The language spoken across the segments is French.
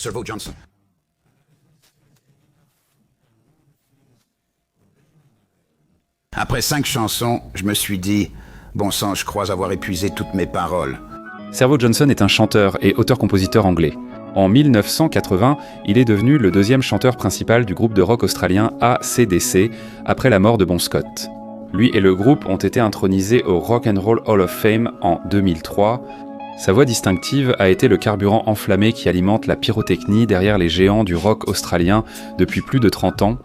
Servo Johnson. Après 5 chansons, je me suis dit, bon sang, je crois avoir épuisé toutes mes paroles. Servo Johnson est un chanteur et auteur-compositeur anglais. En 1980, il est devenu le deuxième chanteur principal du groupe de rock australien AC/DC après la mort de Bon Scott. Lui et le groupe ont été intronisés au Rock and Roll Hall of Fame en 2003. Sa voix distinctive a été le carburant enflammé qui alimente la pyrotechnie derrière les géants du rock australien depuis plus de 30 ans.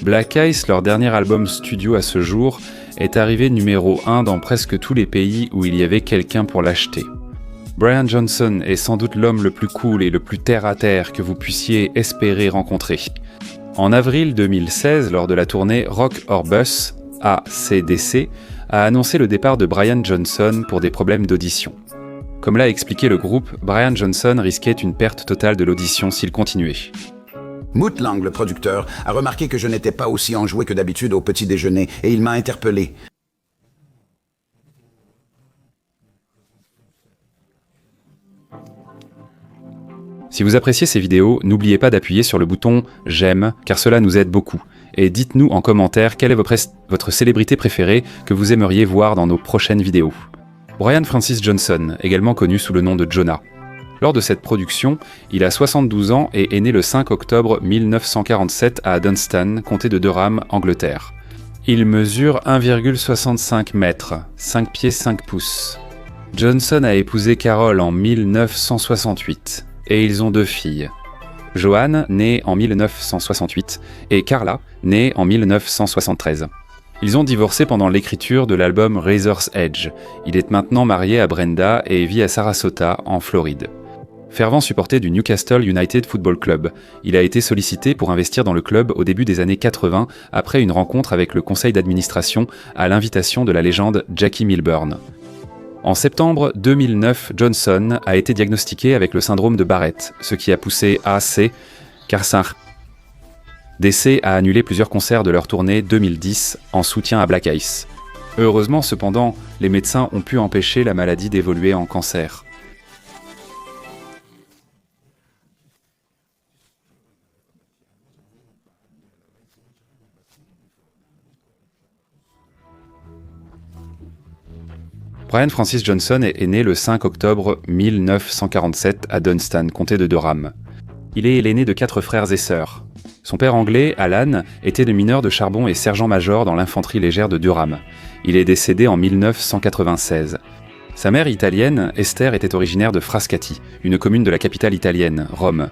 Black Ice, leur dernier album studio à ce jour, est arrivé numéro 1 dans presque tous les pays où il y avait quelqu'un pour l'acheter. Brian Johnson est sans doute l'homme le plus cool et le plus terre-à-terre que vous puissiez espérer rencontrer. En avril 2016, lors de la tournée Rock or Bus, AC/DC, a annoncé le départ de Brian Johnson pour des problèmes d'audition. Comme l'a expliqué le groupe, Brian Johnson risquait une perte totale de l'audition s'il continuait. Mutt Lange, le producteur, a remarqué que je n'étais pas aussi enjoué que d'habitude au petit déjeuner et il m'a interpellé. Si vous appréciez ces vidéos, n'oubliez pas d'appuyer sur le bouton « J'aime » car cela nous aide beaucoup. Et dites-nous en commentaire quelle est votre célébrité préférée que vous aimeriez voir dans nos prochaines vidéos. Brian Francis Johnson, également connu sous le nom de Jonah. Lors de cette production, il a 72 ans et est né le 5 octobre 1947 à Dunstan, comté de Durham, Angleterre. Il mesure 1,65 mètres, 5 pieds 5 pouces. Johnson a épousé Carol en 1968 et ils ont 2 filles. Joanne, née en 1968, et Carla, née en 1973. Ils ont divorcé pendant l'écriture de l'album Razor's Edge. Il est maintenant marié à Brenda et vit à Sarasota, en Floride. Fervent supporter du Newcastle United Football Club, il a été sollicité pour investir dans le club au début des années 80 après une rencontre avec le conseil d'administration à l'invitation de la légende Jackie Milburn. En septembre 2009, Johnson a été diagnostiqué avec le syndrome de Barrett, ce qui a poussé AC/DC à annuler plusieurs concerts de leur tournée 2010 en soutien à Black Ice. Heureusement cependant, les médecins ont pu empêcher la maladie d'évoluer en cancer. Brian Francis Johnson est né le 5 octobre 1947 à Dunstan, comté de Durham. Il est l'aîné de 4 frères et sœurs. Son père anglais, Alan, était le mineur de charbon et sergent-major dans l'infanterie légère de Durham. Il est décédé en 1996. Sa mère italienne, Esther, était originaire de Frascati, une commune de la capitale italienne, Rome.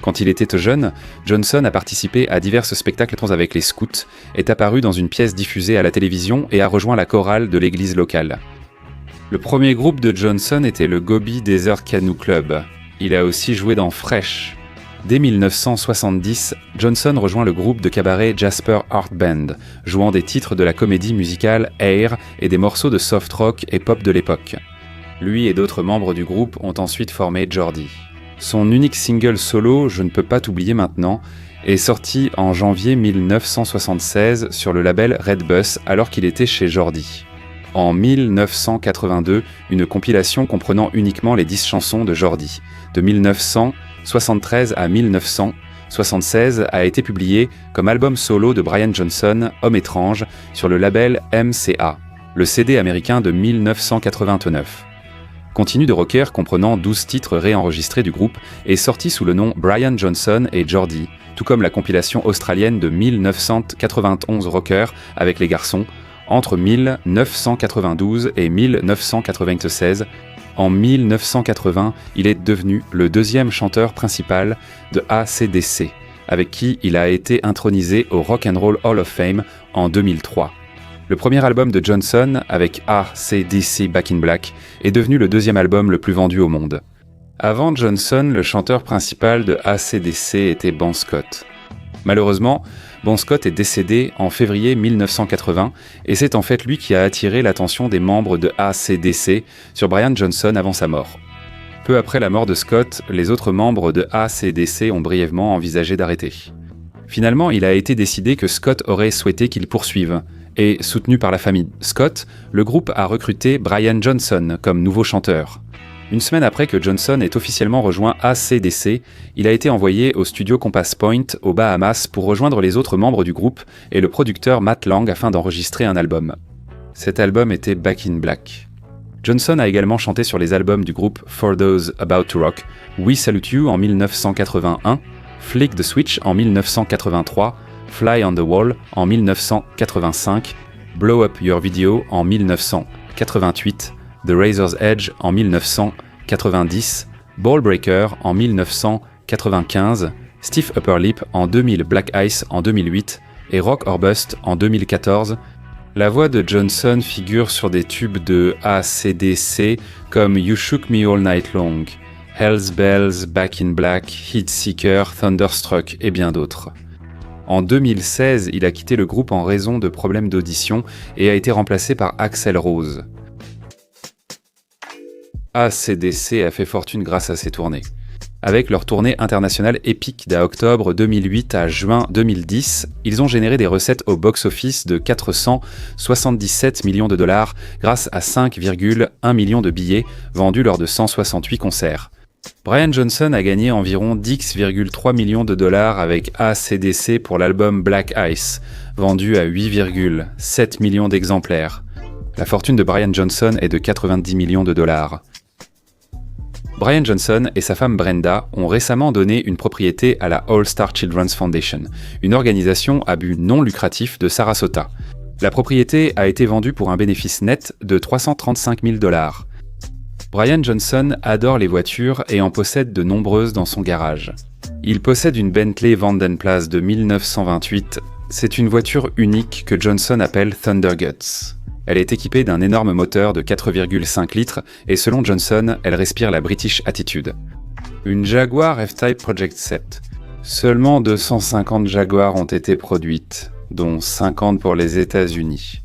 Quand il était jeune, Johnson a participé à divers spectacles avec les scouts, est apparu dans une pièce diffusée à la télévision et a rejoint la chorale de l'église locale. Le premier groupe de Johnson était le Gobi Desert Canoe Club. Il a aussi joué dans Fresh. Dès 1970, Johnson rejoint le groupe de cabaret Jasper Art Band, jouant des titres de la comédie musicale Air et des morceaux de soft rock et pop de l'époque. Lui et d'autres membres du groupe ont ensuite formé Geordie. Son unique single solo, Je ne peux pas t'oublier maintenant, est sorti en janvier 1976 sur le label Redbus alors qu'il était chez Geordie. En 1982, une compilation comprenant uniquement les 10 chansons de Geordie. De 1973 à 1976 a été publié comme album solo de Brian Johnson, Homme étrange, sur le label MCA, le CD américain de 1989. Continu de rocker comprenant 12 titres réenregistrés du groupe est sorti sous le nom Brian Johnson et Geordie, tout comme la compilation australienne de 1991 Rocker avec les garçons, entre 1992 et 1996. En 1980, il est devenu le deuxième chanteur principal de AC/DC, avec qui il a été intronisé au Rock and Roll Hall of Fame en 2003. Le premier album de Johnson, avec AC/DC Back in Black, est devenu le deuxième album le plus vendu au monde. Avant Johnson, le chanteur principal de AC/DC était Bon Scott. Malheureusement, Bon Scott est décédé en février 1980 et c'est en fait lui qui a attiré l'attention des membres de AC/DC sur Brian Johnson avant sa mort. Peu après la mort de Scott, les autres membres de AC/DC ont brièvement envisagé d'arrêter. Finalement, il a été décidé que Scott aurait souhaité qu'il poursuive, et soutenu par la famille Scott, le groupe a recruté Brian Johnson comme nouveau chanteur. Une semaine après que Johnson ait officiellement rejoint AC/DC, il a été envoyé au studio Compass Point aux Bahamas pour rejoindre les autres membres du groupe et le producteur Matt Lang afin d'enregistrer un album. Cet album était Back in Black. Johnson a également chanté sur les albums du groupe For Those About to Rock, We Salute You en 1981, Flick the Switch en 1983, Fly on the Wall en 1985, Blow Up Your Video en 1988, The Razor's Edge en 1990, Ball Breaker en 1995, Stiff Upper Lip en 2000, Black Ice en 2008 et Rock or Bust en 2014. La voix de Johnson figure sur des tubes de AC/DC comme You Shook Me All Night Long, Hell's Bells, Back in Black, Heatseeker, Thunderstruck et bien d'autres. En 2016, il a quitté le groupe en raison de problèmes d'audition et a été remplacé par Axl Rose. AC/DC a fait fortune grâce à ses tournées. Avec leur tournée internationale épique d'octobre 2008 à juin 2010, ils ont généré des recettes au box-office de 477 millions de dollars grâce à 5,1 millions de billets vendus lors de 168 concerts. Brian Johnson a gagné environ 10,3 millions de dollars avec AC/DC pour l'album Black Ice, vendu à 8,7 millions d'exemplaires. La fortune de Brian Johnson est de 90 millions de dollars. Brian Johnson et sa femme Brenda ont récemment donné une propriété à la All Star Children's Foundation, une organisation à but non lucratif de Sarasota. La propriété a été vendue pour un bénéfice net de 335 000 dollars. Brian Johnson adore les voitures et en possède de nombreuses dans son garage. Il possède une Bentley Van Den Plas de 1928. C'est une voiture unique que Johnson appelle Thunderguts. Elle est équipée d'un énorme moteur de 4,5 litres et selon Johnson, elle respire la British Attitude. Une Jaguar F-Type Project 7. Seulement 250 Jaguars ont été produites, dont 50 pour les États-Unis.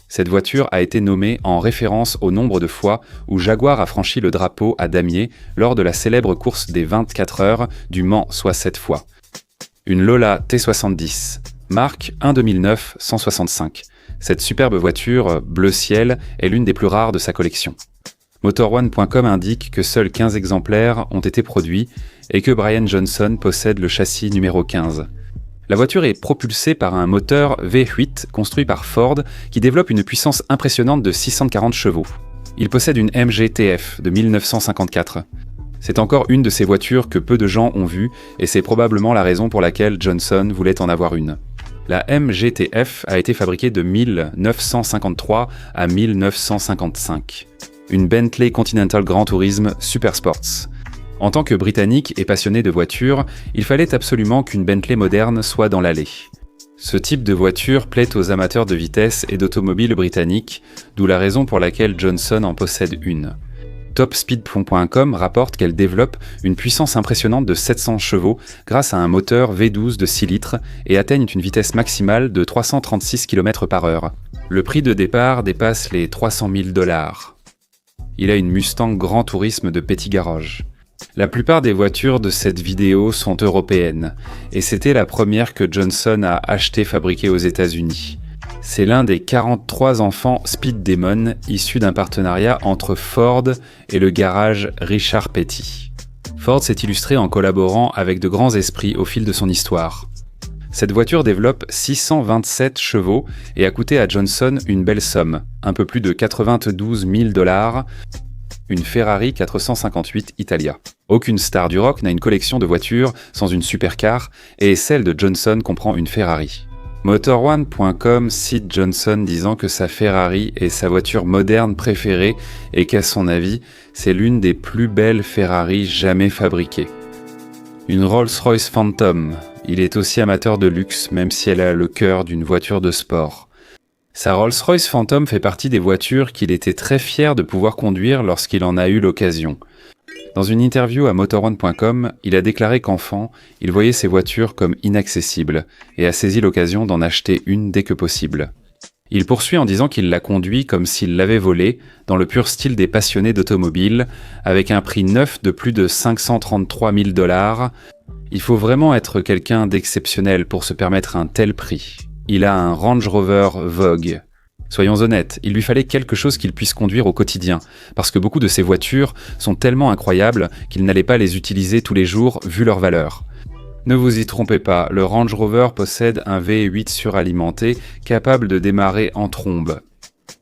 Cette voiture a été nommée en référence au nombre de fois où Jaguar a franchi le drapeau à damier lors de la célèbre course des 24 heures du Mans, soit 7 fois. Une Lola T70, marque 1 2009 165. Cette superbe voiture, bleu ciel, est l'une des plus rares de sa collection. MotorOne.com indique que seuls 15 exemplaires ont été produits et que Brian Johnson possède le châssis numéro 15. La voiture est propulsée par un moteur V8 construit par Ford qui développe une puissance impressionnante de 640 chevaux. Il possède une MGTF de 1954. C'est encore une de ces voitures que peu de gens ont vues et c'est probablement la raison pour laquelle Johnson voulait en avoir une. La MGTF a été fabriquée de 1953 à 1955. Une Bentley Continental Grand Tourisme Super Sports. En tant que Britannique et passionné de voitures, il fallait absolument qu'une Bentley moderne soit dans l'allée. Ce type de voiture plaît aux amateurs de vitesse et d'automobiles britanniques, d'où la raison pour laquelle Johnson en possède une. Topspeed.com rapporte qu'elle développe une puissance impressionnante de 700 chevaux grâce à un moteur V12 de 6 litres et atteignent une vitesse maximale de 336 km/h. Le prix de départ dépasse les 300 000 dollars. Il a une Mustang Grand Tourisme de petit garage. La plupart des voitures de cette vidéo sont européennes, et c'était la première que Johnson a achetée fabriquée aux États-Unis. C'est l'un des 43 enfants Speed Demon issus d'un partenariat entre Ford et le garage Richard Petty. Ford s'est illustré en collaborant avec de grands esprits au fil de son histoire. Cette voiture développe 627 chevaux et a coûté à Johnson une belle somme, un peu plus de 92 000 dollars, une Ferrari 458 Italia. Aucune star du rock n'a une collection de voitures sans une supercar et celle de Johnson comprend une Ferrari. MotorOne.com cite Johnson disant que sa Ferrari est sa voiture moderne préférée et qu'à son avis, c'est l'une des plus belles Ferrari jamais fabriquées. Une Rolls-Royce Phantom, il est aussi amateur de luxe même si elle a le cœur d'une voiture de sport. Sa Rolls-Royce Phantom fait partie des voitures qu'il était très fier de pouvoir conduire lorsqu'il en a eu l'occasion. Dans une interview à MotorOne.com, il a déclaré qu'enfant, il voyait ces voitures comme inaccessibles et a saisi l'occasion d'en acheter une dès que possible. Il poursuit en disant qu'il l'a conduit comme s'il l'avait volé, dans le pur style des passionnés d'automobile, avec un prix neuf de plus de 533 000 dollars. Il faut vraiment être quelqu'un d'exceptionnel pour se permettre un tel prix. Il a un Range Rover Vogue. Soyons honnêtes, il lui fallait quelque chose qu'il puisse conduire au quotidien, parce que beaucoup de ces voitures sont tellement incroyables qu'il n'allait pas les utiliser tous les jours vu leur valeur. Ne vous y trompez pas, le Range Rover possède un V8 suralimenté capable de démarrer en trombe.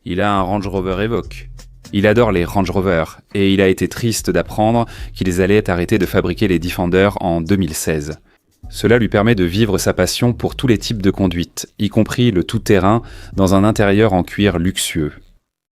Il a un Range Rover Evoque. Il adore les Range Rover, et il a été triste d'apprendre qu'ils allaient arrêter de fabriquer les Defender en 2016. Cela lui permet de vivre sa passion pour tous les types de conduite, y compris le tout-terrain dans un intérieur en cuir luxueux.